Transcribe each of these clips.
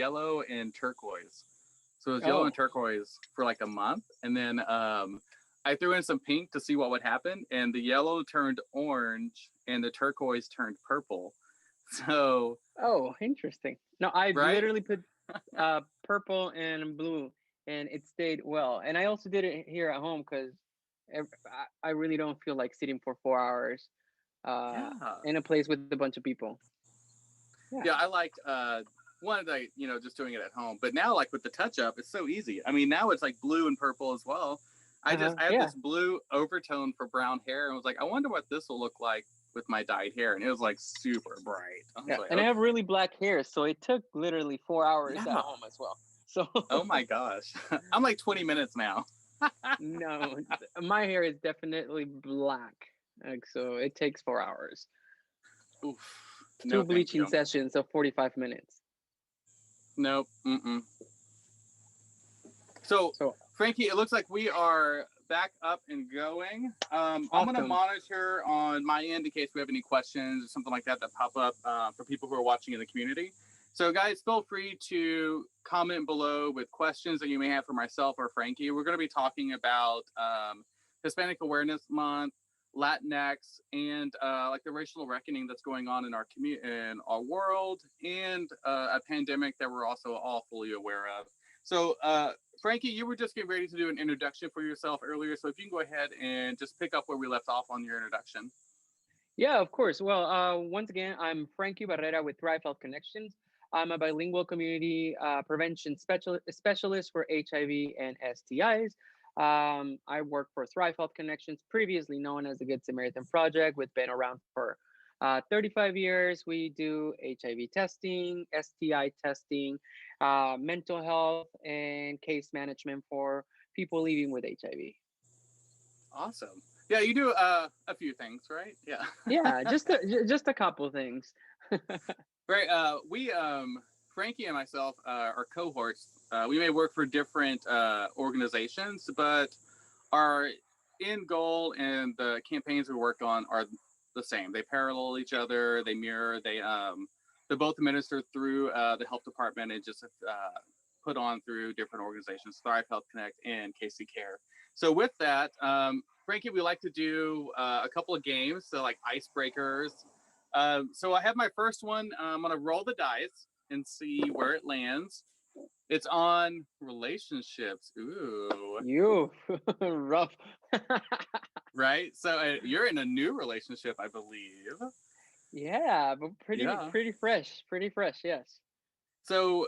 yellow and turquoise. So it was yellow and Oh, turquoise for like a month, and then I threw in some pink to see what would happen, and the yellow turned orange, and the turquoise turned purple. So oh, interesting. No, I right, literally put purple and blue, and it stayed well. And I also did it here at home because I really don't feel like sitting for 4 hours yeah, in a place with a bunch of people. Yeah. yeah. I liked one that just doing it at home, but now like with the touch up, it's so easy. I mean, now it's like blue and purple as well. I have Yeah. this blue overtone for brown hair, and was like, I wonder what this will look like with my dyed hair, and it was like super bright. I was Yeah. like, And I have okay, really black hair, so it took literally 4 hours at yeah. home as well. So Oh my gosh, I'm like 20 minutes now. no, my hair is definitely black. Like, so it takes 4 hours. Oof. Two No, thank bleaching you. sessions of 45 minutes. Nope. Mm-mm. So, So Frankie, it looks like we are back up and going. I'm going to awesome. monitor on my end in case we have any questions or something like that pop up for people who are watching in the community. So, guys, feel free to comment below with questions that you may have for myself or Frankie. We're going to be talking about Hispanic Awareness Month, Latinx, and like the racial reckoning that's going on in our community, in our world, and a pandemic that we're also all fully aware of. So, Frankie, you were just getting ready to do an introduction for yourself earlier, so if you can go ahead and just pick up where we left off on your introduction. Yeah, of course. Well, once again, I'm Frankie Barrera with Thrive Health Connections. I'm a bilingual community prevention specialist for HIV and STIs. I work for Thrive Health Connections, previously known as the Good Samaritan Project. We've been around for 35 years. We do HIV testing, STI testing, mental health, and case management for people living with HIV. Awesome. Yeah, you do a few things, right? Yeah. Yeah, just a couple things. Right. We Frankie and myself are cohorts. We may work for different organizations, but our end goal and the campaigns we work on are the same. They parallel each other. They mirror. They're both administered through the health department and just put on through different organizations, Thrive Health Connect and KC Care. So with that, Frankie, we like to do a couple of games, so like icebreakers. So I have my first one. I'm gonna roll the dice and see where it lands. It's on relationships. Ooh, You rough. right. So you're in a new relationship, I believe. Yeah, but Yeah. pretty fresh, pretty fresh. Yes. So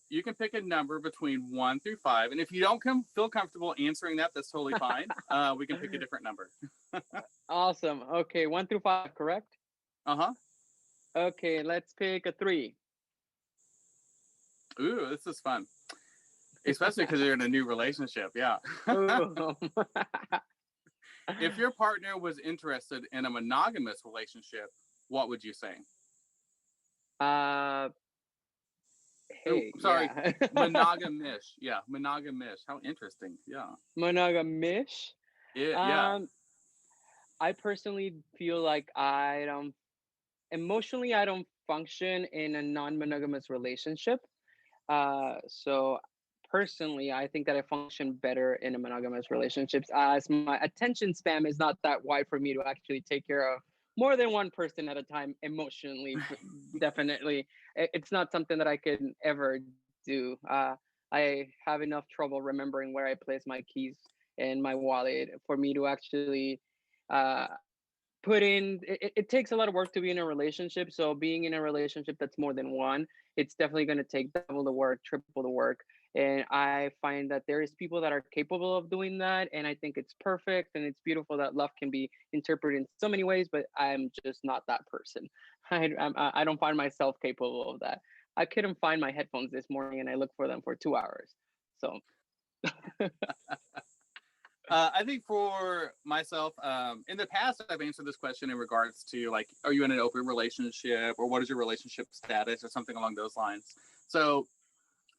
you can pick a number between 1 through 5, and if you don't feel comfortable answering that, that's totally fine. We can pick a different number. Awesome. Okay, 1 through 5, correct? Uh-huh. Okay, let's pick a three. Ooh, this is fun, especially because you're in a new relationship. Yeah. Oh. If your partner was interested in a monogamous relationship, what would you say? uh, Oh, hey, sorry, yeah. monogamish. Yeah, monogamish. How interesting. Yeah. Monogamish. Yeah. Um, I personally feel like I don't emotionally I don't function in a non-monogamous relationship. So personally, I think that I function better in a monogamous relationships as my attention span is not that wide for me to actually take care of more than one person at a time emotionally. Definitely, it's not something that I can ever do. I have enough trouble remembering where I place my keys and my wallet for me to actually uh, put in it takes a lot of work to be in a relationship, so being in a relationship that's more than one, it's definitely going to take double the work, triple the work. And I find that there is people that are capable of doing that, and I think it's perfect and it's beautiful that love can be interpreted in so many ways, but I'm just not that person. I don't find myself capable of that. I couldn't find my headphones this morning and I looked for them for 2 hours. So I think for myself, in the past, I've answered this question in regards to like, are you in an open relationship or what is your relationship status or something along those lines. So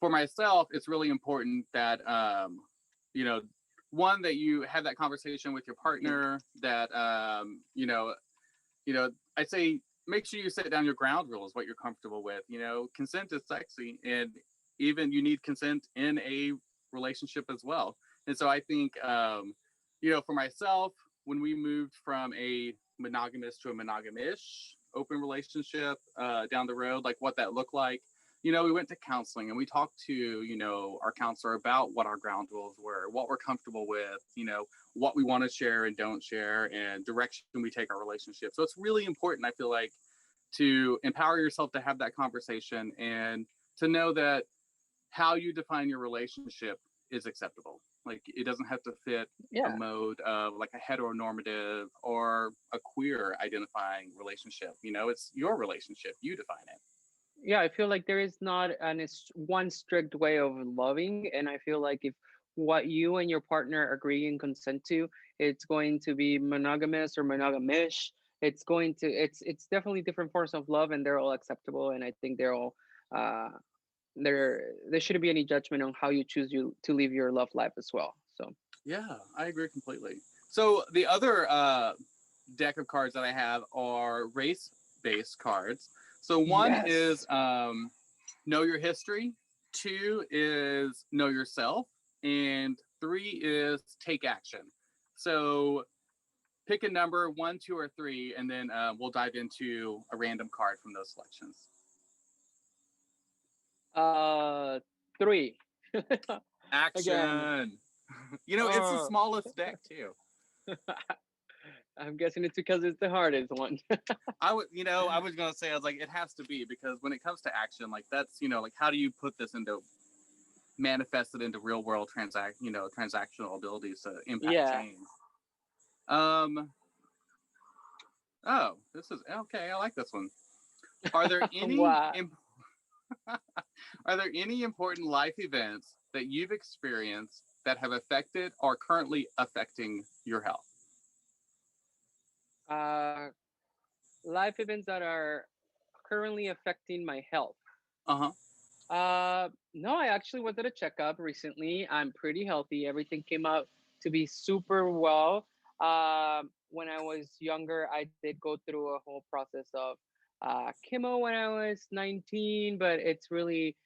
for myself, it's really important that, you know, one, that you have that conversation with your partner, that, I say make sure you set down your ground rules, what you're comfortable with. Consent is sexy, and even you need consent in a relationship as well. And so I think, for myself, when we moved from a monogamous to a monogamish open relationship down the road, like what that looked like, we went to counseling and we talked to, our counselor about what our ground rules were, what we're comfortable with, what we want to share and don't share, and direction we take our relationship. So it's really important, I feel like, to empower yourself to have that conversation and to know that how you define your relationship is acceptable. Like it doesn't have to fit a Yeah. mode of like a heteronormative or a queer identifying relationship. It's your relationship. You define it. Yeah, I feel like there is not one strict way of loving, and I feel like if what you and your partner agree and consent to, it's going to be monogamous or monogamish. It's definitely different forms of love, and they're all acceptable, and I think they're all uh there shouldn't be any judgment on how you choose you to live your love life as well. So Yeah, I agree completely. So the other deck of cards that I have are race-based cards. So one is yes. know your history, two is know yourself, and three is take action. So pick a number, one, two, or three, and then we'll dive into a random card from those selections. Uh, three. Again. Action. It's the Oh, smallest deck too. I'm guessing it's because it's the hardest one. I was gonna say, I was like, it has to be because when it comes to action, like that's, like how do you put this into manifest it into real world transactional abilities to impact Yeah. change. Um. Oh, this is okay. I like this one. Are there any Wow. are there any important life events that you've experienced that have affected or currently affecting your health? Uh, Life events that are currently affecting my health. Uh huh. No, I actually went to a checkup recently. I'm pretty healthy. Everything came out to be super well. When I was younger, I did go through a whole process of chemo when I was 19, but it's really,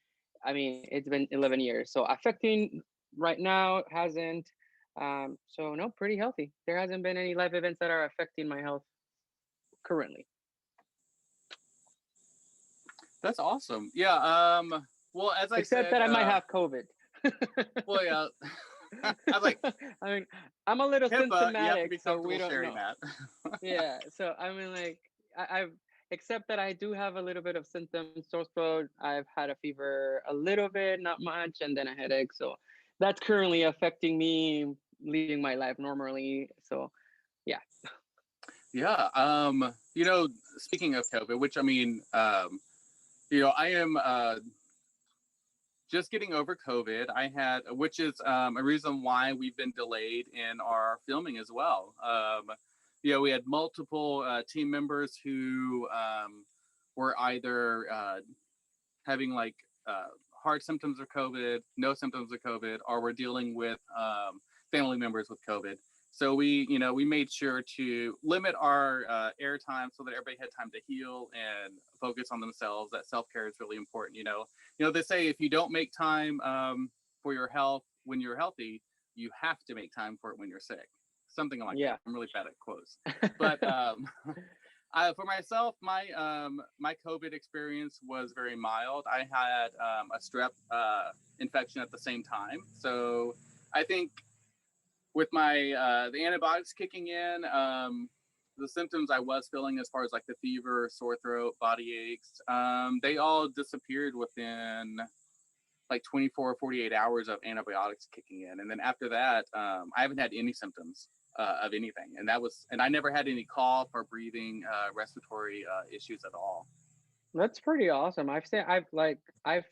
I mean, it's been 11 years. So affecting right now hasn't. So no, pretty healthy. There hasn't been any life events that are affecting my health currently. That's awesome. Yeah. Well, as I Except said, that I might have COVID. well, yeah. I was like, I mean, I'm a little HIPAA. You have to symptomatic, be so we comfortable don't sharing know. that. Yeah, so I mean, like, I've except that I do have a little bit of symptoms, sore throat. I've had a fever a little bit, not much, and then a headache. So that's currently affecting me living my life normally. So yeah. Yeah. Speaking of COVID, which I mean, I am just getting over COVID. Which is a reason why we've been delayed in our filming as well. We had multiple team members who were either having like hard symptoms of COVID, no symptoms of COVID, or were dealing with family members with COVID. So we made sure to limit our airtime so that everybody had time to heal and focus on themselves. That self care is really important. They say if you don't make time for your health when you're healthy, you have to make time for it when you're sick. Something like that. Yeah. I'm really bad at quotes, but for myself, my COVID experience was very mild. I had a strep infection at the same time, so I think with my the antibiotics kicking in, the symptoms I was feeling as far as like the fever, sore throat, body aches, they all disappeared within like 24 or 48 hours of antibiotics kicking in. And then after that, I haven't had any symptoms of anything. And I never had any cough or breathing, respiratory issues at all. That's pretty awesome. I've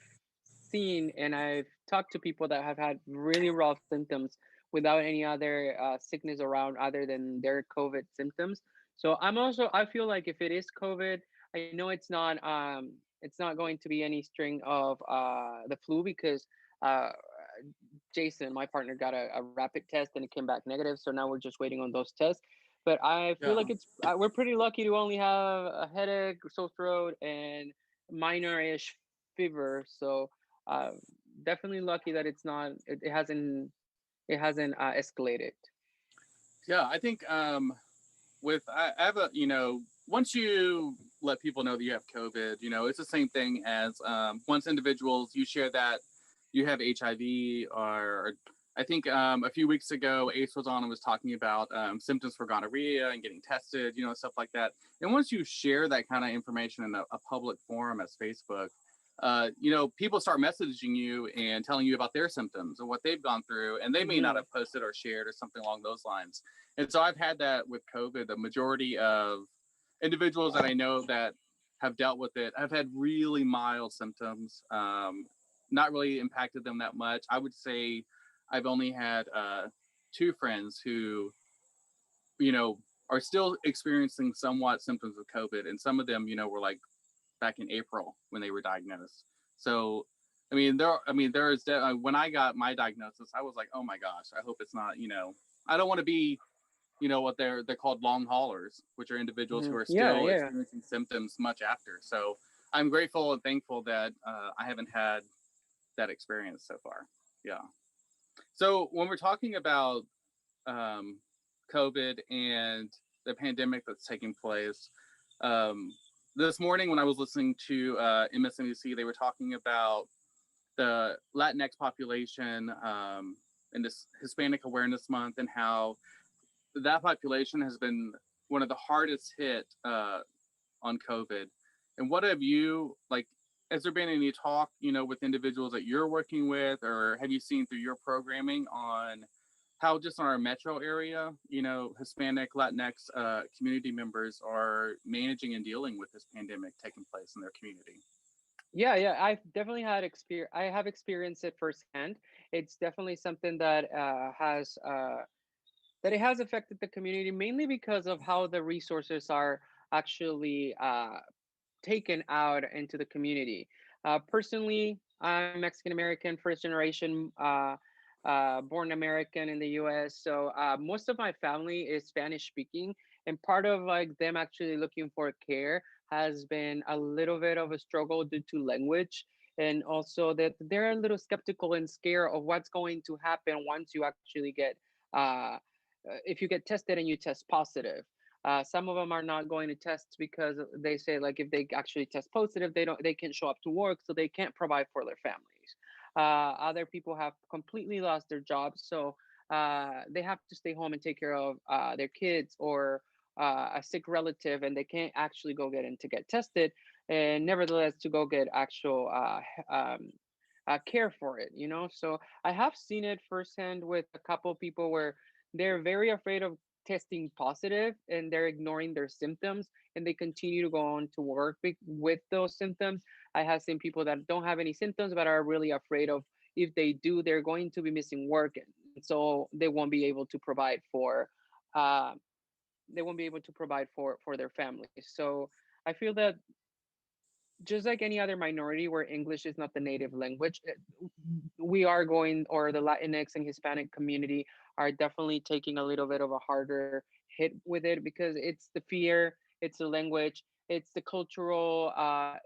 seen and I've talked to people that have had really rough symptoms without any other sickness around other than their COVID symptoms. So I feel like if it is COVID, I know it's not going to be any string of the flu because uh Jason, my partner, got a rapid test and it came back negative. So now we're just waiting on those tests. But I feel Yeah. like we're pretty lucky to only have a headache, sore throat, and minor-ish fever. So uh, definitely lucky that it's not it hasn't escalated. Yeah, I think I have a once you let people know that you have COVID, it's the same thing as once individuals you share that you have HIV, or I think a few weeks ago Ace was on and was talking about symptoms for gonorrhea and getting tested, stuff like that. And once you share that kind of information in a public forum as Facebook, people start messaging you and telling you about their symptoms and what they've gone through, and they may not Hmm. have posted or shared or something along those lines. And so I've had that with COVID. The majority of individuals that I know that have dealt with it have had really mild symptoms, not really impacted them that much. I would say I've only had two friends who, you know, are still experiencing somewhat symptoms of COVID, and some of them, were like back in April when they were diagnosed. So, there is when I got my diagnosis, I was like, oh my gosh, I hope it's not, I don't want to be, what they're called long haulers, which are individuals who Hmm. are Yeah, still yeah. experiencing symptoms much after. So I'm grateful and thankful that I haven't had that experience so far. Yeah. So when we're talking about um, COVID and the pandemic that's taking place, um, this morning when I was listening to MSNBC, they were talking about the Latinx population in this Hispanic Awareness Month, and how that population has been one of the hardest hit on COVID. And what have you like? Has there been any talk, with individuals that you're working with, or have you seen through your programming on how just in our metro area, Hispanic, Latinx community members are managing and dealing with this pandemic taking place in their community? Yeah, yeah, I've definitely had experience. I have experienced it firsthand. It's definitely something that has that it has affected the community, mainly because of how the resources are actually taken out into the community. Personally, I'm Mexican American, first generation, born American in the U.S. So most of my family is Spanish speaking, and part of like them actually looking for care has been a little bit of a struggle due to language, and also that they're a little skeptical and scared of what's going to happen once you actually get if you get tested and you test positive. Some of them are not going to test because they say like if they actually test positive, they can't show up to work, so they can't provide for their families. Other people have completely lost their jobs, so they have to stay home and take care of their kids or a sick relative, and they can't actually go get in to get tested, and nevertheless to go get actual care for it. So I have seen it firsthand with a couple of people where they're very afraid of testing positive and they're ignoring their symptoms and they continue to go on to work with those symptoms. I have seen people that don't have any symptoms but are really afraid of if they do, they're going to be missing work, and so they won't be able to provide for uh, for their families. So I feel that just like any other minority where English is not the native language, we are going, or the Latinx and Hispanic community are definitely taking a little bit of a harder hit with it because it's the fear, it's the language, it's the cultural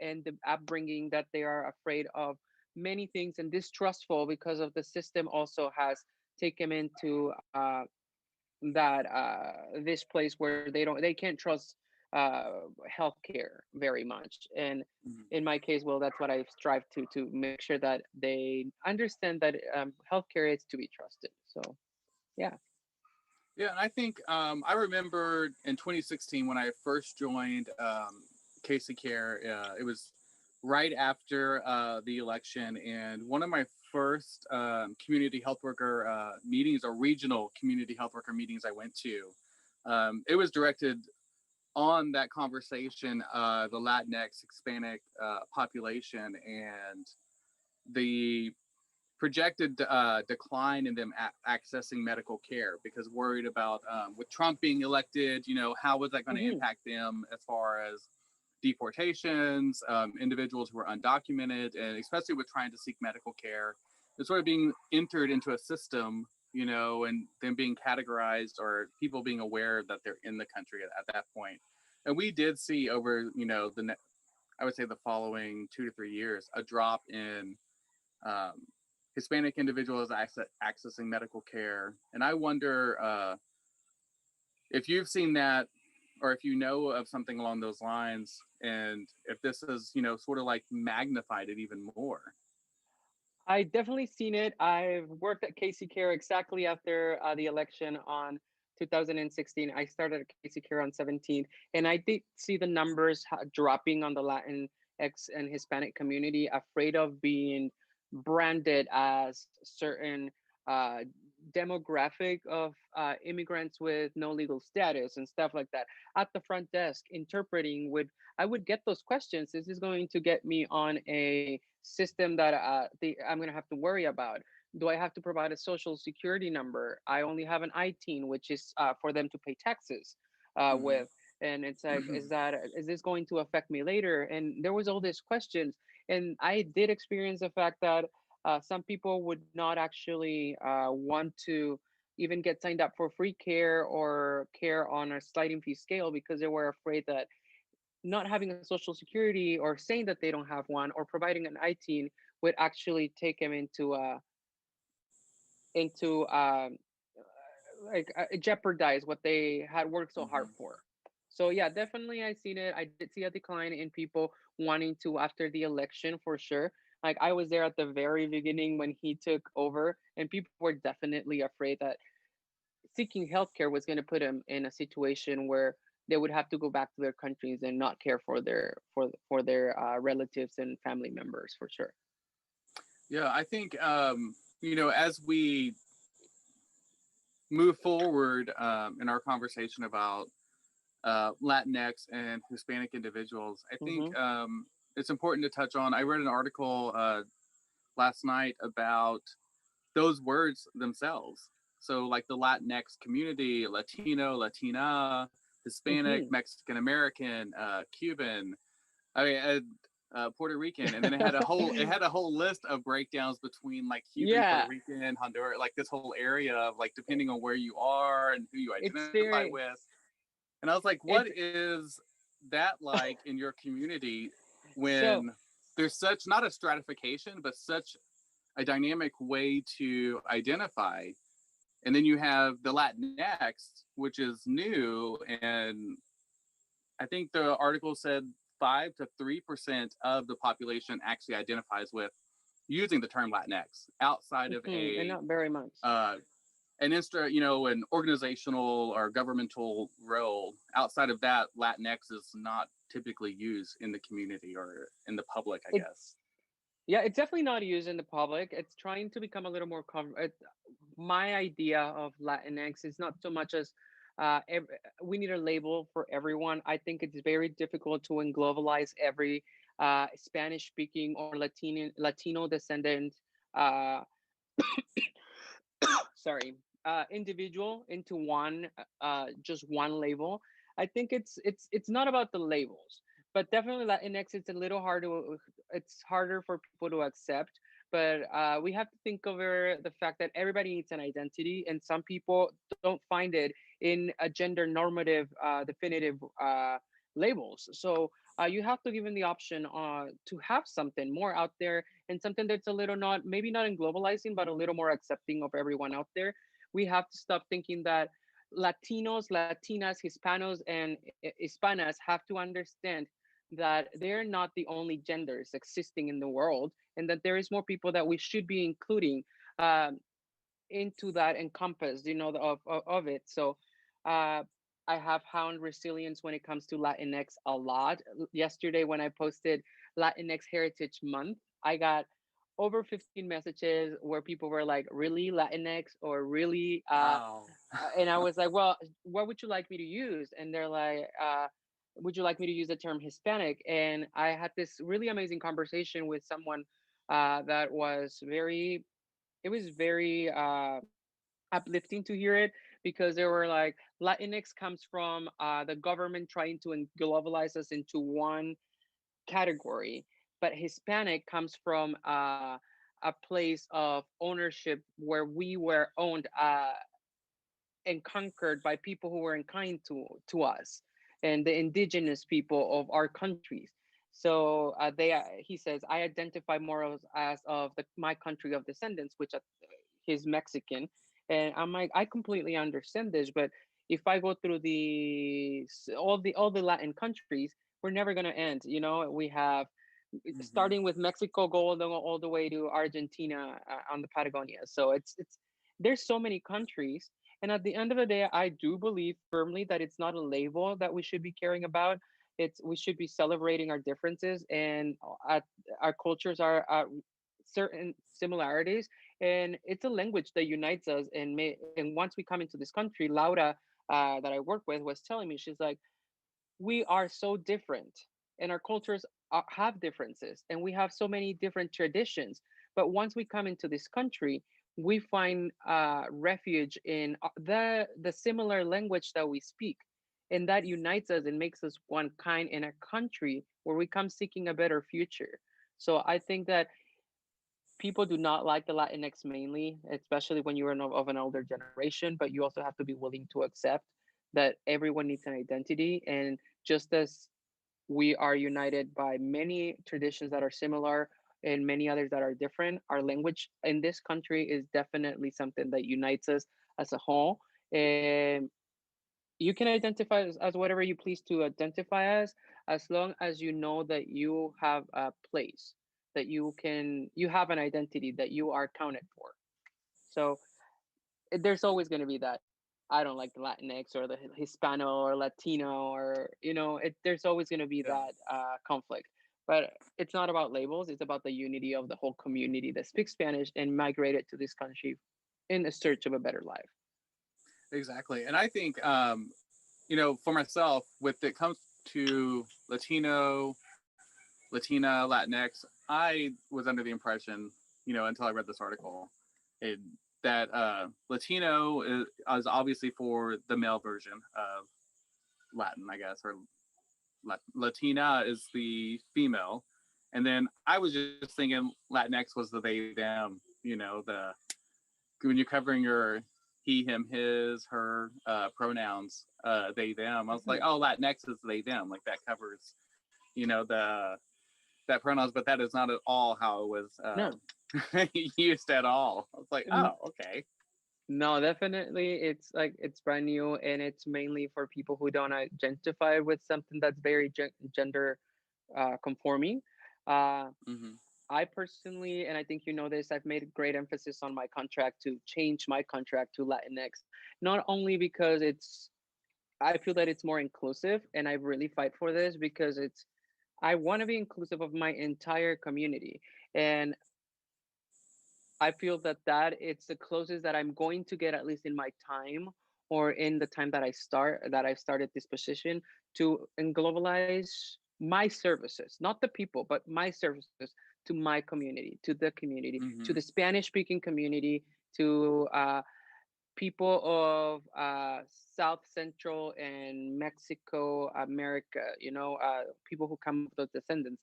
and the upbringing that they are afraid of many things and distrustful because of the system also has taken into that this place where they can't trust uh healthcare very much. And Mhm. in my case, well, that's what I strive to make sure that they understand that healthcare is to be trusted. So yeah. Yeah, and I think I remember in 2016 when I first joined Casey Care. It was right after the election, and one of my first community health worker meetings, or regional community health worker meetings, I went to. It was directed on that conversation, the Latinx Hispanic population, and the projected decline in them accessing medical care, because worried about with Trump being elected, how was that going to Hmm. impact them as far as deportations, individuals who are undocumented, and especially with trying to seek medical care, and sort of being entered into a system, and then being categorized, or people being aware that they're in the country at that point. And we did see over, I would say the following 2 to 3 years, a drop in um, Hispanic individuals accessing medical care. And I wonder if you've seen that, or if you know of something along those lines, and if this is, sort of like magnified it even more. I definitely seen it. I've worked at Casey Care exactly after the election on 2016. I started at Casey Care on 17, and I did see the numbers dropping on the Latin X and Hispanic community, afraid of being branded as certain uh, demographic of immigrants with no legal status and stuff like that. At the front desk, interpreting would I would get those questions. This is going to get me on a system that I'm going to have to worry about. Do I have to provide a social security number? I only have an ITIN, which is for them to pay taxes Mm-hmm. with. And it's like, is this going to affect me later? And there was all these questions. And I did experience the fact that some people would not actually want to even get signed up for free care or care on a sliding fee scale because they were afraid that not having a social security or saying that they don't have one or providing an ITIN would actually take them into jeopardize what they had worked so hard Mm-hmm. for. So yeah, definitely I seen it. I did see a decline in people wanting to after the election for sure. Like I was there at the very beginning when he took over, and people were definitely afraid that seeking healthcare was going to put them in a situation where they would have to go back to their countries and not care for their relatives and family members for sure. Yeah, I think as we move forward in our conversation about Latinx and Hispanic individuals, I think Hmm. it's important to touch on. I read an article last night about those words themselves. So, like the Latinx community, Latino, Latina, Hispanic, Hmm. Mexican American, Cuban, I mean, Puerto Rican, and then it had a whole list of breakdowns between like Cuban, Puerto Yeah, Rican, Honduras, like this whole area of like depending on where you are and who you it's identify very with. And I was like, what it's is that like in your community so when there's such not a stratification, but such a dynamic way to identify. And then you have the Latinx, which is new, and I think the article said 5 to 3% of the population actually identifies with using the term Latinx outside of and a not very much. uh, an organizational or governmental role. Outside of that, Latinx is not typically used in the community or in the public, I It guess. Yeah, it's definitely not used in the public. It's trying to become a little more my idea of Latinx is not so much as we need a label for everyone. I think it's very difficult to globalize every Spanish speaking or Latino descendant uh, sorry, individual into one just one label. I think it's not about the labels, but definitely Latinx. It's harder for people to accept. But we have to think over the fact that everybody needs an identity, and some people don't find it in a gender normative, definitive labels. So you have to give them the option to have something more out there and something that's a little not maybe not in globalizing but a little more accepting of everyone out there. We have to stop thinking that Latinos, Latinas, Hispanos, and Hispanas have to understand that they're not the only genders existing in the world, and that there is more people that we should be including um, into that encompass, of it. So uh, I have found resilience when it comes to Latinx a lot. Yesterday, when I posted Latinx Heritage Month, I got over 15 messages where people were like, really Latinx or really Wow. and I was like, well, what would you like me to use? And they're like, would you like me to use the term Hispanic? And I had this really amazing conversation with someone that was very uplifting to hear it, because they were like, Latinx comes from the government trying to globalize us into one category, but Hispanic comes from a place of ownership where we were owned and conquered by people who were unkind to us and the indigenous people of our countries. So he says, I identify more as of my country of descendants, which he's Mexican. And I'm like, I completely understand this, but if I go through all the Latin countries, we're never gonna end. We have, Hmm. starting with Mexico, go all the way to Argentina, on the Patagonia. So it's there's so many countries, and at the end of the day, I do believe firmly that it's not a label that we should be caring about. It's We should be celebrating our differences, and our cultures are certain similarities, and it's a language that unites us. And once we come into this country, Laura, that I work with, was telling me, she's like, we are so different, and our cultures have differences, and we have so many different traditions. But once we come into this country, we find refuge in the similar language that we speak, and that unites us and makes us one kind in a country where we come seeking a better future. So I think that people do not like the Latinx mainly, especially when you're of an older generation, but you also have to be willing to accept that everyone needs an identity. And just as we are united by many traditions that are similar and many others that are different, our language in this country is definitely something that unites us as a whole. And you can identify as whatever you please to identify as long as you know that you have a place, that you have an identity, that you are counted for. So there's always going to be that, I don't like the Latinx or the Hispano or Latino, or there's always going to be Yeah, that conflict. But it's not about labels, it's about the unity of the whole community that speaks Spanish and migrated to this country in a search of a better life. exactly. And I think, for myself, with it comes to Latino, Latina, Latinx, I was under the impression, until I read this article, it, that Latino is obviously for the male version of Latin, I guess, or Latina is the female. And then I was just thinking Latinx was the they, them, when you're covering your he, him, his, her pronouns, they, them. I was like, Mhm. oh, Latinx is they, them. Like that covers, that pronouns, but that is not at all how it was No. used at all. I was like, oh, N- okay. No, definitely. It's like it's brand new, and it's mainly for people who don't identify with something that's very gender conforming. Uh, Mm-hmm. I personally, and I think you know this, I've made great emphasis on my contract to change my contract to Latinx, not only because I feel that it's more inclusive, and I really fight for this because I want to be inclusive of my entire community. And I feel that it's the closest that I'm going to get, at least in my time, or in the time that I've started this position, to globalize my services, not the people, but my services to my community, to the community, to Mm-hmm. the Spanish speaking community, to people of South Central and Mexico, America, people who come of those descendants.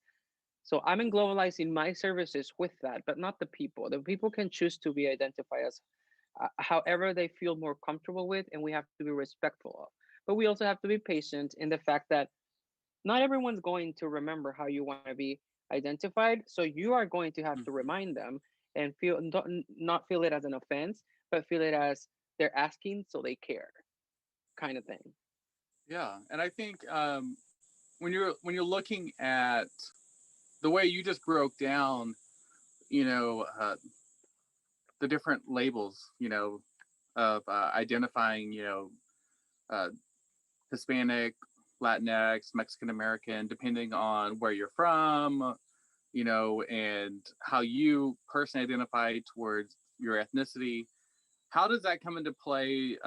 So I'm in globalizing my services with that, but not the people. The people can choose to be identified as however they feel more comfortable with, and we have to be respectful of. But we also have to be patient in the fact that not everyone's going to remember how you want to be identified. So you are going to have to Mm-hmm. remind them and not feel it as an offense, but feel it as they're asking, so they care, kind of thing. Yeah, and I think when you're looking at the way you just broke down, the different labels, of identifying, uh, Hispanic, Latinx, Mexican American, depending on where you're from, and how you personally identify towards your ethnicity. How does that come into play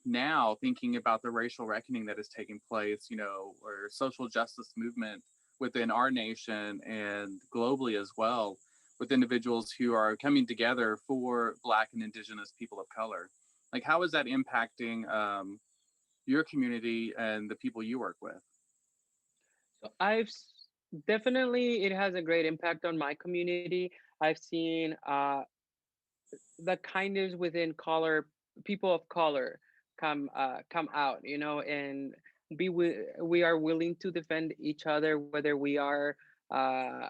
now, thinking about the racial reckoning that is taking place, or social justice movement within our nation and globally as well, with individuals who are coming together for Black and Indigenous people of color? Like, how is that impacting your community and the people you work with? So definitely, it has a great impact on my community. I've seen the kindness within color, people of color come out, and we are willing to defend each other, whether we are uh,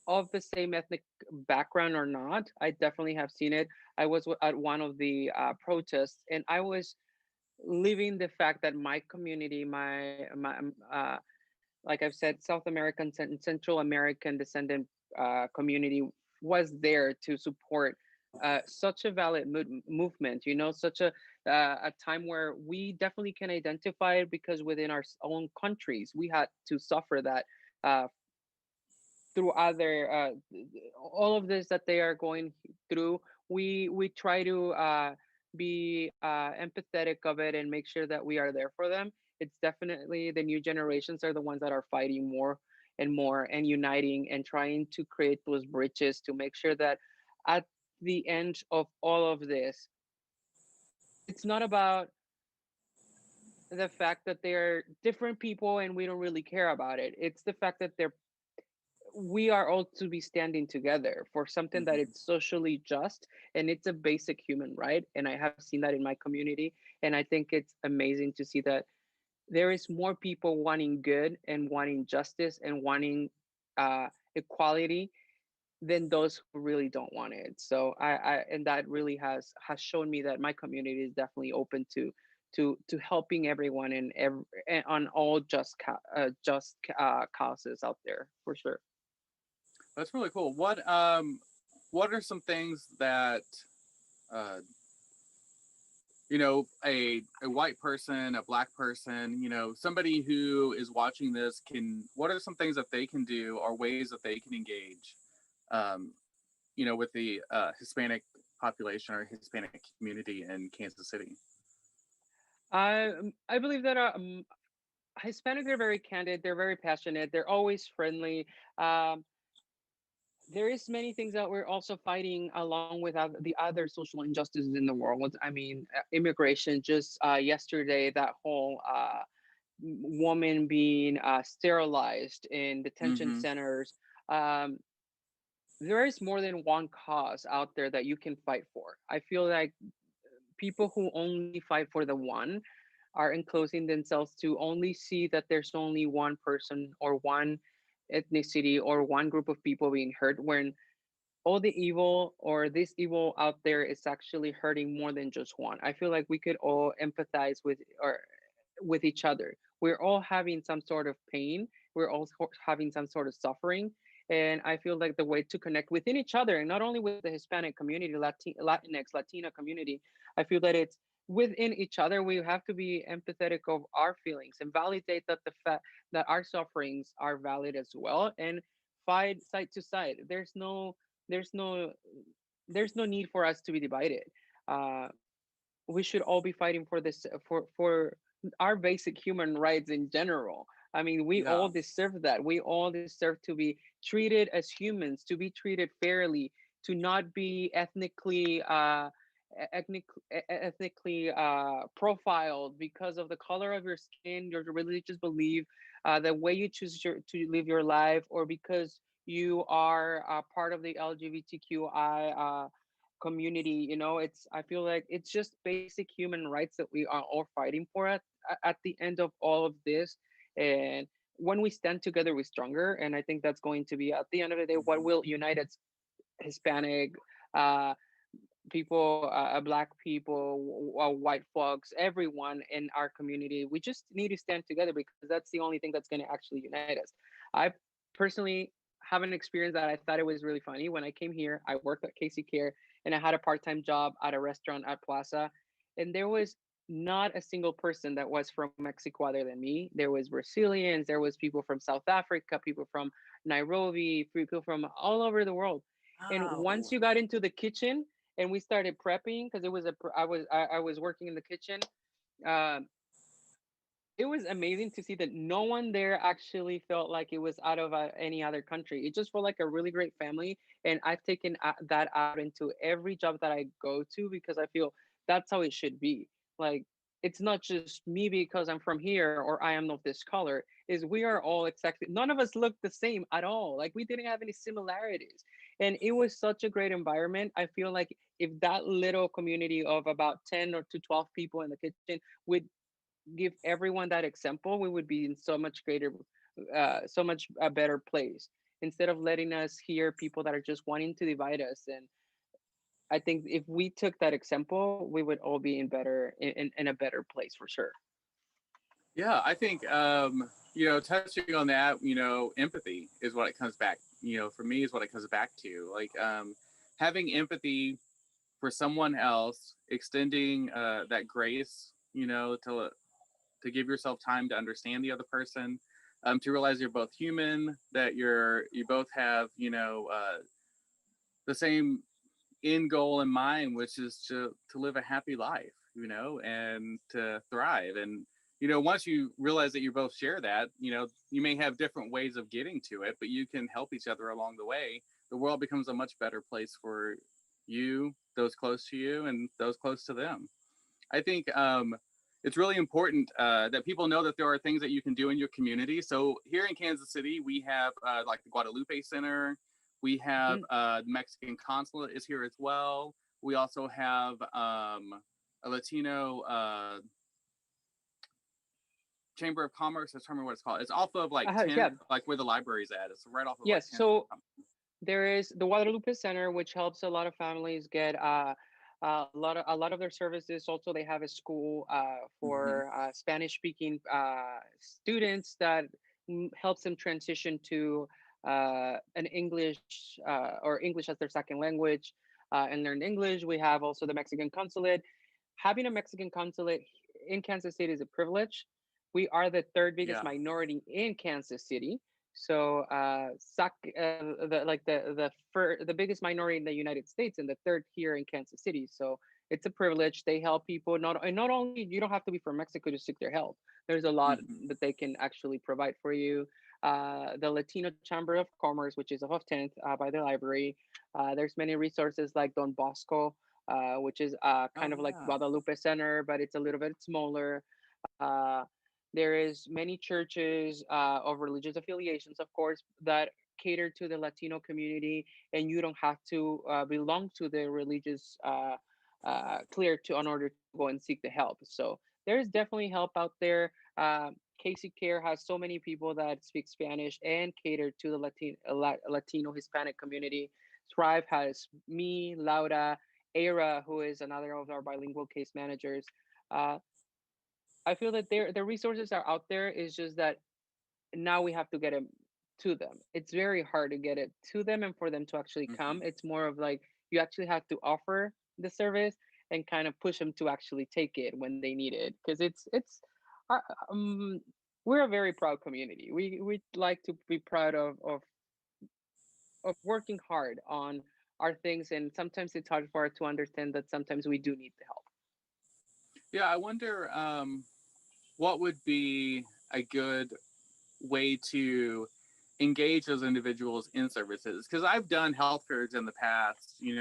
of the same ethnic background or not. I definitely have seen it. I was at one of the protests, and I was living the fact that my community, like I've said, South American and Central American descendant community was there to support such a valid movement. You know, such a time where we definitely can identify it, because within our own countries we had to suffer that uh, through other all of this that they are going through. We try to be empathetic of it and make sure that we are there for them. It's definitely the new generations are the ones that are fighting more and more and uniting and trying to create those bridges to make sure that at the end of all of this, it's not about the fact that they're different people and we don't really care about it. It's the fact that we are all to be standing together for something that Mhm. it's socially just, and it's a basic human right. And I have seen that in my community, and I think it's amazing to see that there is more people wanting good and wanting justice and wanting equality than those who really don't want it. So I and that really has shown me that my community is definitely open to helping everyone and on all causes out there for sure. That's really cool. What are some things that uh, a white person, a black person, somebody who is watching this can, what are some things that they can do or ways that they can engage, um, with the Hispanic population or Hispanic community in Kansas City? I believe that Hispanics are very candid. They're very passionate. They're always friendly. Um, there is many things that we're also fighting along with the other social injustices in the world. I mean, immigration. Just yesterday, that whole woman being sterilized in detention Mm-hmm. centers. Um, there is more than one cause out there that you can fight for. I feel like people who only fight for the one are enclosing themselves to only see that there's only one person or one ethnicity or one group of people being hurt, when all the evil or this evil out there is actually hurting more than just one. I feel like we could all empathize with each other. We're all having some sort of pain. We're all having some sort of suffering. And I feel like the way to connect within each other, and not only with the Hispanic community, Latinx, Latina community, I feel that it's within each other. We have to be empathetic of our feelings and validate that the fact that our sufferings are valid as well, and fight side to side. There's no there's no need for us to be divided. Uh, we should all be fighting for this for our basic human rights in general. I mean, we Yeah. all deserve that. We all deserve to be treated as humans, to be treated fairly, to not be ethnically profiled because of the color of your skin, your religious belief, the way you choose to live your life, or because you are part of the LGBTQI community. You know, it's I feel like it's just basic human rights that we are all fighting for at the end of all of this. And when we stand together, we're stronger. And I think that's going to be at the end of the day what Mm-hmm. will unite us: Hispanic uh, people, black people, white folks, everyone in our community. We just need to stand together because that's the only thing that's going to actually unite us. I personally have an experience that I thought it was really funny. When I came here, I worked at Casey Care and I had a part-time job at a restaurant at Plaza, and there was not a single person that was from Mexico other than me. There was Brazilians, there was people from South Africa, people from Nairobi, people from all over the world. And once Wow. you got into the kitchen and we started prepping, because it was I was working in the kitchen. Um, it was amazing to see that no one there actually felt like it was out of any other country. It just felt like a really great family, and I've taken that out into every job that I go to because I feel that's how it should be. Like, it's not just me because I'm from here or I am of this color. Is we are all exactly, none of us look the same at all. Like, we didn't have any similarities, and it was such a great environment. I feel like if that little community of about 10 or to 12 people in the kitchen would give everyone that example, we would be in so much greater, so much a better place. Instead of letting us hear people that are just wanting to divide us, and I think if we took that example, we would all be in in a better place for sure. Yeah, I think touching on that, empathy is what it comes back. For me, is what it comes back to. Like having empathy for someone else, extending that grace, to give yourself time to understand the other person, to realize you're both human, that you both have the same end goal in mind, which is to live a happy life, and to thrive. And once you realize that you both share that, you may have different ways of getting to it, but you can help each other along the way. The world becomes a much better place for you, those close to you, and those close to them. I think it's really important that people know that there are things that you can do in your community. So here in Kansas City, we have like the Guadalupe Center. We have Mhm. the Mexican consulate is here as well. We also have a Latino Chamber of Commerce. I don't remember what it's called. It's off of like Yeah, 10th, like where the library's at. It's right off of like yes. 10th. So there is the Guadalupe Center, which helps a lot of families get a lot of their services. Also, they have a school Mm-hmm. for Spanish speaking students that helps them transition to an English or English as their second language and learn English. We have also the Mexican consulate. Having a Mexican consulate in Kansas City is a privilege. We are the third biggest Yeah. minority in Kansas City. So, the biggest minority in the United States and the third here in Kansas City. So it's a privilege. They help people not only you don't have to be from Mexico to seek their help. There's a lot Mm-hmm. that they can actually provide for you. The Latino Chamber of Commerce, which is off of 10th by the library. There's many resources like Don Bosco, which is Oh kind of like yeah. Guadalupe Center, but it's a little bit smaller. Uh, there is many churches of religious affiliations, of course, that cater to the Latino community, and you don't have to belong to the religious clear to in order to go and seek the help. So there is definitely help out there. Casey Care has so many people that speak Spanish and cater to the Latino Hispanic community. Thrive has me, Laura, Era, who is another of our bilingual case managers. Uh, I feel that the resources are out there. It's just that now we have to get them to them. It's very hard to get it to them and for them to actually Mm-hmm. come. It's more of like you actually have to offer the service and kind of push them to actually take it when they need it because uh, um we're a very proud community. We like to be proud of working hard on our things, and sometimes it's hard for us to understand that sometimes we do need the help. Yeah, I wonder what would be a good way to engage those individuals in services, because I've done health fairs in the past, in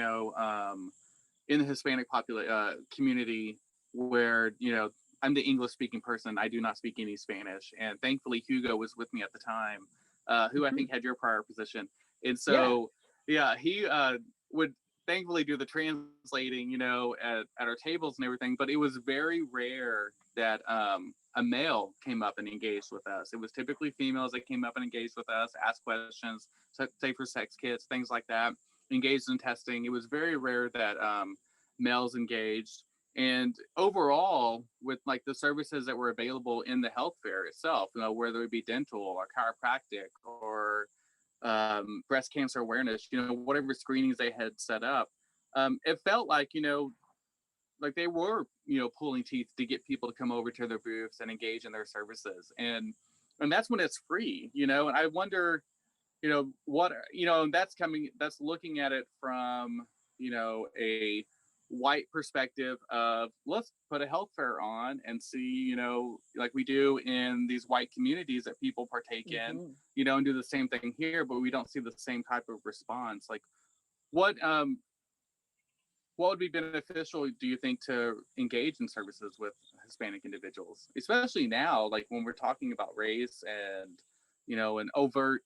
the Hispanic community, where I'm the English speaking person. I do not speak any Spanish, and thankfully Hugo was with me at the time, who I Mhm. think had your prior position, and Yeah. so yeah, he would thankfully do the translating, at our tables and everything. But it was very rare that a male came up and engaged with us. It was typically females that came up and engaged with us, asked questions, say for sex kits, things like that, engaged in testing. It was very rare that males engaged. And overall, with like the services that were available in the health fair itself, whether it be dental or chiropractic or breast cancer awareness, whatever screenings they had set up, it felt like they were, pulling teeth to get people to come over to their booths and engage in their services. And that's when it's free, and I wonder, what, that's looking at it from, a white perspective of, let's put a health fair on and see, like we do in these white communities that people partake in, Hmm. and do the same thing here, but we don't see the same type of response. Like what, what would be beneficial, do you think, to engage in services with Hispanic individuals, especially now, like when we're talking about race and, an overt,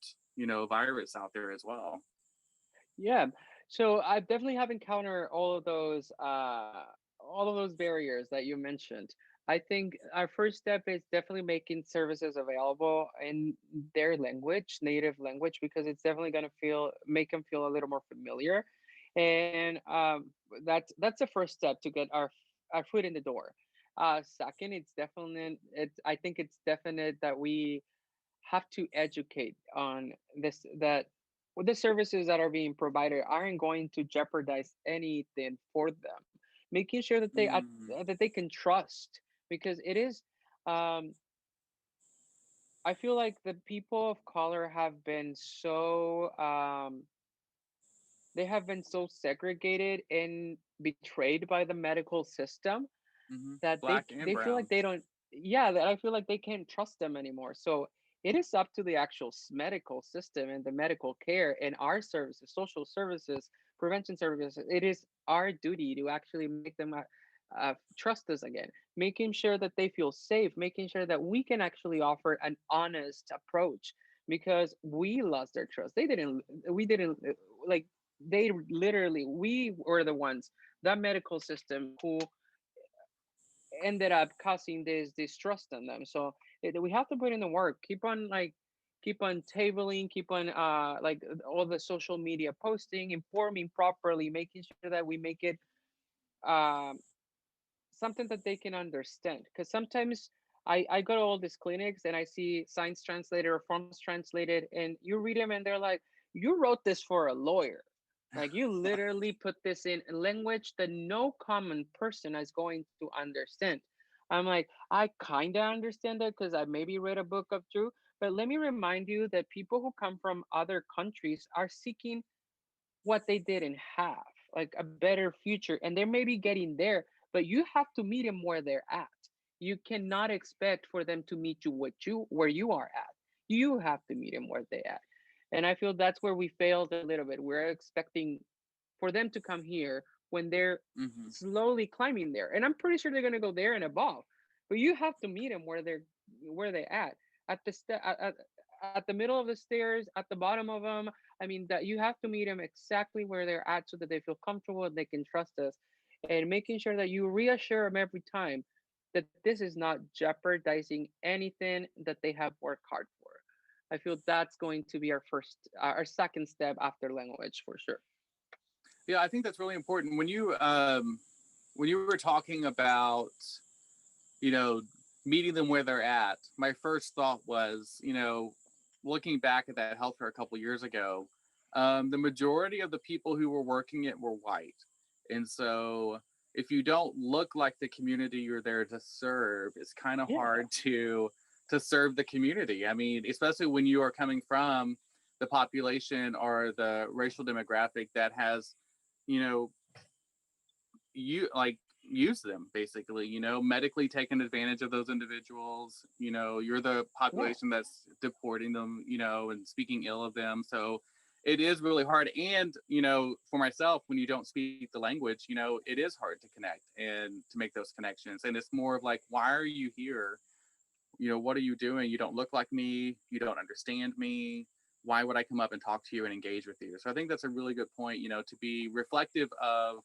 virus out there as well? Yeah. So I definitely have encountered all of those barriers that you mentioned. I think our first step is definitely making services available in their language, native language, because it's definitely going to feel make them feel a little more familiar, and that's the first step to get our foot in the door. Second, it's definitely it's I think it's definite that we have to educate on this that the services that are being provided aren't going to jeopardize anything for them, making sure that Mm, that they can trust, because it is um I feel like the people of color have been so they have been so segregated and betrayed by the medical system that black and they feel like they browns. don't, yeah, that I feel like they can't trust them anymore. So it is up to the actual medical system and the medical care and our services, social services, prevention services. It is our duty to actually make them trust us again, making sure that they feel safe, making sure that we can actually offer an honest approach, because we lost their trust. They didn't, we didn't like, they literally, we were the ones, the medical system, who ended up causing this distrust in them. So we have to put in the work. Keep on keep on tabling, keep on all the social media posting, informing properly, making sure that we make it um something that they can understand. Because sometimes I go to all these clinics and I see signs translated or forms translated, and you read them and they're like, you wrote this for a lawyer. Like, you literally put this in language that no common person is going to understand. I'm like, I kind of understand that because I maybe read a book of truth, but let me remind you that people who come from other countries are seeking what they didn't have, like a better future. And they may be getting there, but you have to meet them where they're at. You cannot expect for them to meet you where you are at. You have to meet them where they at. And I feel that's where we failed a little bit. We're expecting for them to come here when they're Hmm. slowly climbing there. And I'm pretty sure they're gonna go there and above. But you have to meet them where they're at the at the middle of the stairs, at the bottom of them. I mean, that you have to meet them exactly where they're at so that they feel comfortable and they can trust us, and making sure that you reassure them every time that this is not jeopardizing anything that they have worked hard for. I feel that's going to be our second step after language for sure. Yeah, I think that's really important. When you were talking about, you know, meeting them where they're at, my first thought was, looking back at that healthcare a couple years ago, the majority of the people who were working it were white, and so if you don't look like the community you're there to serve, it's kind of Yeah, hard to serve the community. I mean, especially when you are coming from the population or the racial demographic that has, you know, you like use them basically, medically taking advantage of those individuals. You're the yeah, population that's deporting them, and speaking ill of them. So it is really hard. And for myself, when you don't speak the language, it is hard to connect and to make those connections. And it's more of like, why are you here? What are you doing? You don't look like me, you don't understand me. Why would I come up and talk to you and engage with you? So I think that's a really good point, to be reflective of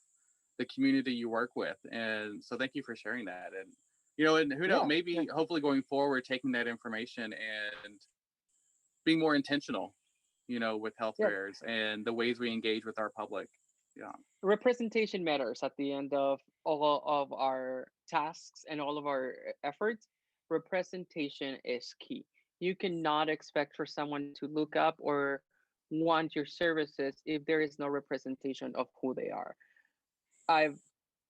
the community you work with. And so thank you for sharing that. And and who knows, yeah, maybe yeah, hopefully going forward, taking that information and being more intentional, with health yeah. fairs and the ways we engage with our public. Yeah. Representation matters at the end of all of our tasks and all of our efforts. Representation is key. You cannot expect for someone to look up or want your services if there is no representation of who they are. I've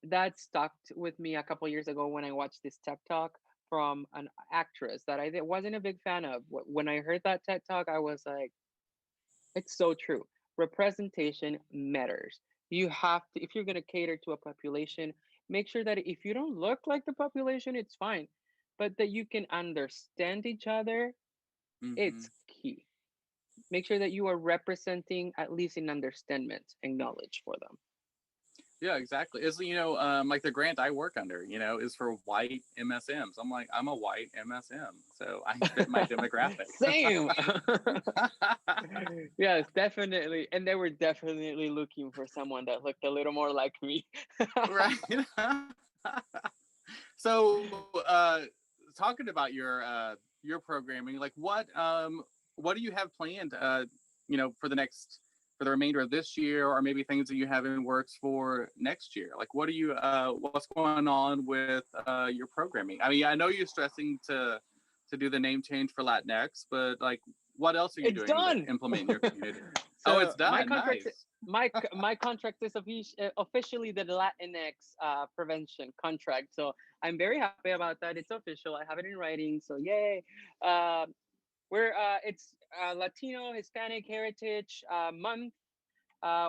That stuck with me a couple years ago when I watched this TED talk from an actress that I wasn't a big fan of. When I heard that TED talk, I was like, it's so true. Representation matters. You have to, if you're going to cater to a population, make sure that if you don't look like the population, it's fine, but that you can understand each other, Hmm. it's key. Make sure that you are representing at least in understanding and knowledge for them. Yeah, exactly. It's like the grant I work under, is for white MSMs. I'm like, I'm a white MSM, so I fit my demographic. Same. Yes, definitely. And they were definitely looking for someone that looked a little more like me. Right. So, talking about your programming, like what do you have planned? For the next for the remainder of this year, or maybe things that you have in works for next year. Like, what's going on with your programming? I mean, I know you're stressing to do the name change for Latinx, but like, what else are you It's doing to done. implement in your community? Oh, So it's done. Nice. my contract is officially the Latinx prevention contract. So I'm very happy about that. It's official. I have it in writing. So yay! Uh, we're it's Latino Hispanic Heritage Month,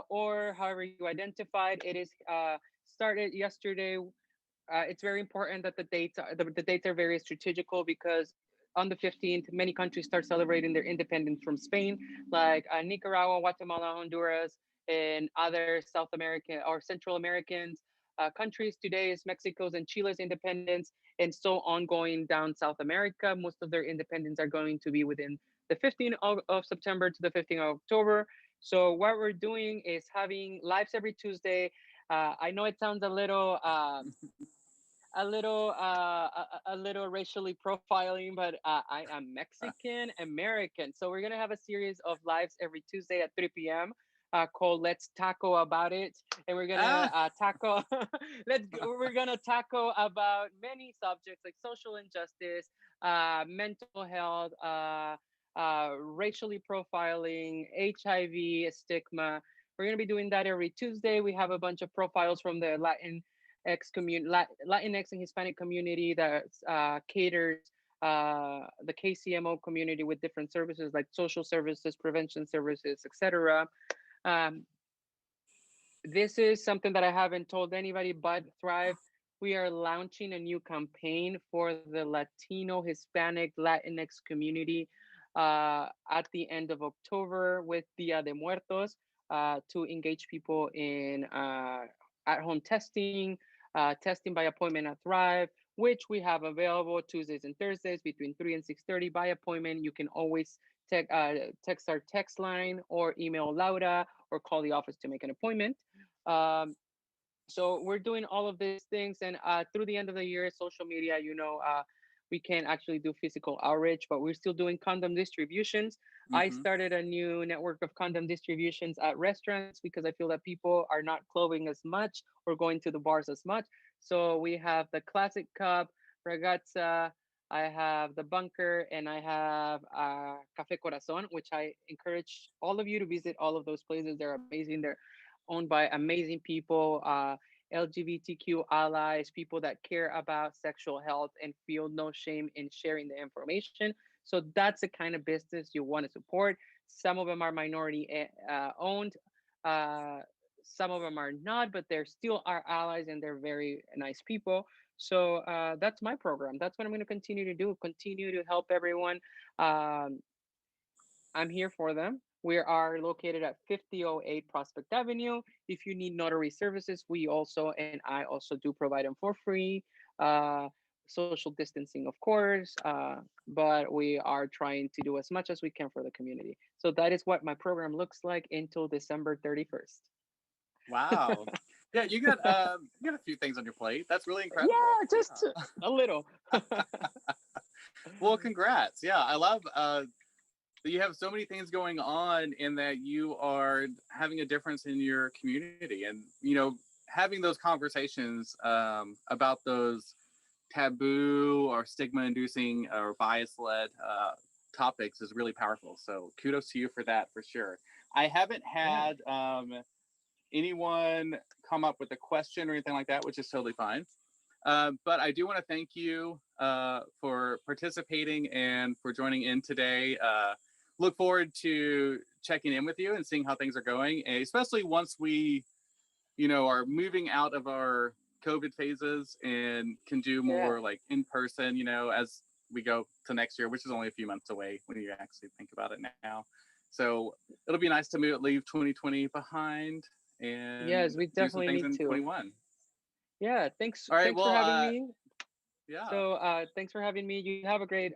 or however you identified. It is started yesterday. It's very important that the dates are very strategical, because on the 15th, many countries start celebrating their independence from Spain, like Nicaragua, Guatemala, Honduras, and other South American or Central Americans countries. Today is Mexico's and Chile's independence, and so ongoing down South America. Most of their independence are going to be within the 15th of September to the 15th of October. So what we're doing is having lives every Tuesday. I know it sounds a little racially profiling, but I am Mexican American. So we're gonna have a series of lives every Tuesday at 3 p.m. Called "Let's Tackle About It," and we're gonna Ah, tackle. We're gonna tackle about many subjects like social injustice, mental health, racially profiling, HIV, stigma. We're gonna be doing that every Tuesday. We have a bunch of profiles from the Latinx and Hispanic community that caters the KCMO community with different services like social services, prevention services, etc. Um, this is something that I haven't told anybody but Thrive. We are launching a new campaign for the Latino, Hispanic, Latinx community at the end of October with Dia de Muertos, to engage people in at home testing, testing by appointment at Thrive, which we have available Tuesdays and Thursdays between 3 and 6:30 by appointment. You can always text our text line or email Laura or call the office to make an appointment. Um, so we're doing all of these things, and through the end of the year, social media, we can't actually do physical outreach, but we're still doing condom distributions. I mm-hmm. started a new network of condom distributions at restaurants because I feel that people are not clubbing as much or going to the bars as much. So we have the classic cup, ragazza, I have the bunker, and I have Cafe Corazon, which I encourage all of you to visit all of those places. They're amazing. They're owned by amazing people, LGBTQ allies, people that care about sexual health and feel no shame in sharing the information. So that's the kind of business you want to support. Some of them are minority owned. Uh, some of them are not, but they're still our allies and they're very nice people. So that's my program. That's what I'm going to continue to do. Continue to help everyone. Um, I'm here for them. We are located at 5008 Prospect Avenue. If you need notary services, we also and I also do provide them for free. Uh, Social distancing, of course, but we are trying to do as much as we can for the community. So that is what my program looks like until December 31st. Wow. Yeah, you got a few things on your plate. That's really incredible. Yeah, just Yeah. a little. Well, congrats. Yeah, I love that you have so many things going on and that you are having a difference in your community, and having those conversations about those taboo or stigma inducing or bias led topics is really powerful. So kudos to you for that, for sure. I haven't Yeah. had anyone come up with a question or anything like that, which is totally fine. But I do want to thank you for participating and for joining in today. Look forward to checking in with you and seeing how things are going, and especially once we, are moving out of our COVID phases and can do Yeah. more like in person, as we go to next year, which is only a few months away when you actually think about it now. So it'll be nice to leave 2020 behind and Yes, we do some definitely things need in to. 21. Yeah, thanks All right. thanks for Well, having me. yeah. So thanks for having me. You have a great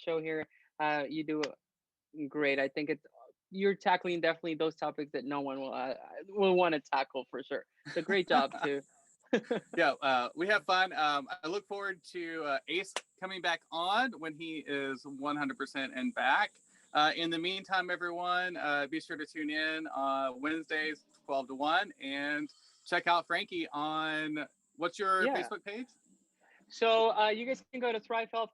show here. You do great. I think you're tackling definitely those topics that no one will want to tackle for sure. So great job too. Yeah, we have fun. I look forward to Ace coming back on when he is 100% and back. In the meantime, everyone, be sure to tune in Wednesdays, 12 to 1, and check out Frankie on what's your Yeah. Facebook page? So you guys can go to Thrive Health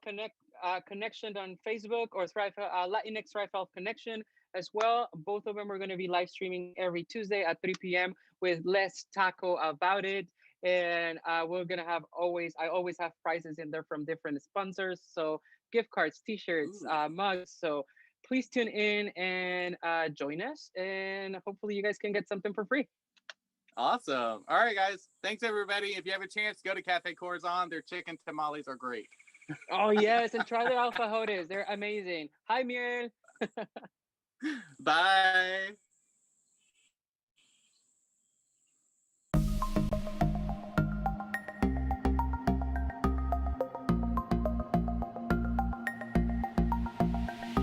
Connection on Facebook, or LatinX Thrive Health Connection as well. Both of them are going to be live streaming every Tuesday at 3 p.m. with Let's Taco About It. And we're gonna have I always have prizes in there from different sponsors. So gift cards, T-shirts, Ooh. mugs. So please tune in and join us, and hopefully you guys can get something for free. Awesome. All right, guys. Thanks, everybody. If you have a chance, go to Cafe Corazon. Their chicken tamales are great. Oh yes, and try the alfajores. They're amazing. Hi, Miel. Bye.